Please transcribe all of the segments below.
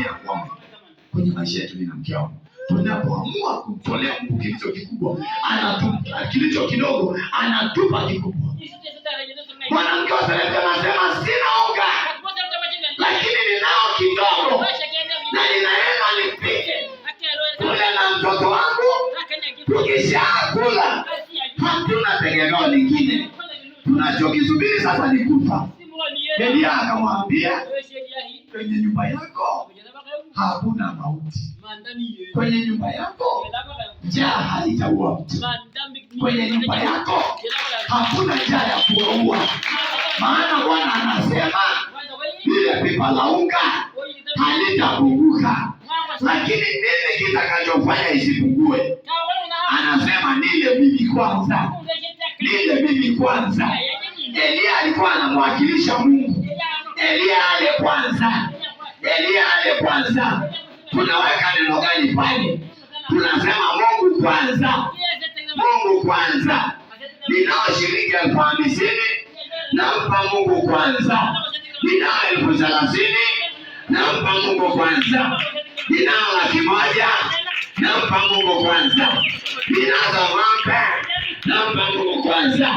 ya kwamba kwenye maisha yetu na mke wangu, tunapoamua kumtolea Mungu kilicho kikubwa, anatupa kilicho kidogo, anatupa kikubwa. Mwanamke wa Sarepta anasema sina unga, lakini ninao kidogo na ninaenda nipike kule na mtoto wangu. Tukishakula hatuna tegemeo lingine, tunachokisubiri sasa ni kufa. Elia akamwambia, kwenye nyumba yako hakuna mauti, kwenye nyumba yako njaa haitaua mtu, kwenye nyumba yako hakuna njaa ya kuua. Maana Bwana anasema lile pipa la unga halitapunguka, lakini nini kitakachofanya isipungue? Anasema nile mimi kwanza, nile mimi kwanza. Elia alikuwa anamwakilisha Mungu. Elia ale kwanza, Elia ale kwanza. Tunaweka neno gani pale? Tunasema Mungu kwanza, Mungu kwanza. Ninao shilingi 50,000, nampa Mungu kwanza. Ninao 30,000, nampa Mungu kwanza. Ninao 100,000, nampa Mungu kwanza. Ninazo ng'ombe, nampa Mungu kwanza.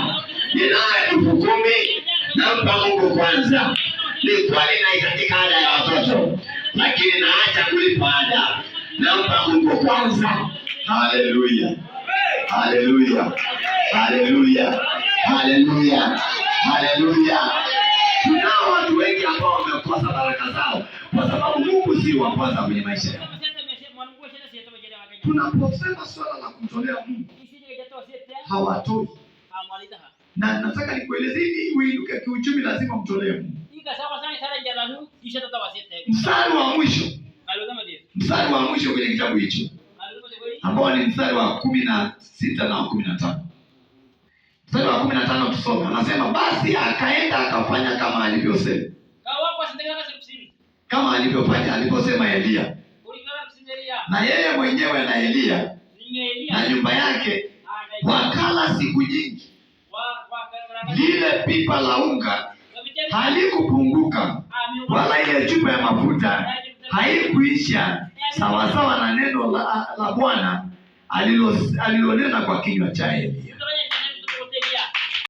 Ninayo 10,000, nampa Mungu kwanza. Ni kweli nahitajika ada ya watoto, lakini naacha kulipa ada, nampa Mungu kwanza. Haleluya, haleluya, haleluya, haleluya, haleluya. Tunao watu wengi ambao wamekosa baraka zao kwa sababu Mungu si wa kwanza kwenye maisha yao. Tunaposema swala la kumtolea Mungu, hawatoi. Na nataka nikueleze ili uinuke kiuchumi lazima mtolee Mungu. Mstari wa mwisho kwenye kitabu hicho ambao ni mstari wa 16 na 15. Mstari wa 15 tusome, anasema basi akaenda akafanya kama alivyosema. Kama alivyofanya aliposema Elia. Na yeye mwenyewe na Elia na nyumba yake wakala siku nyingi. Lile pipa la unga halikupunguka, wala ile chupa ya mafuta haikuisha, sawasawa na neno la Bwana alilonena kwa kinywa cha Elia.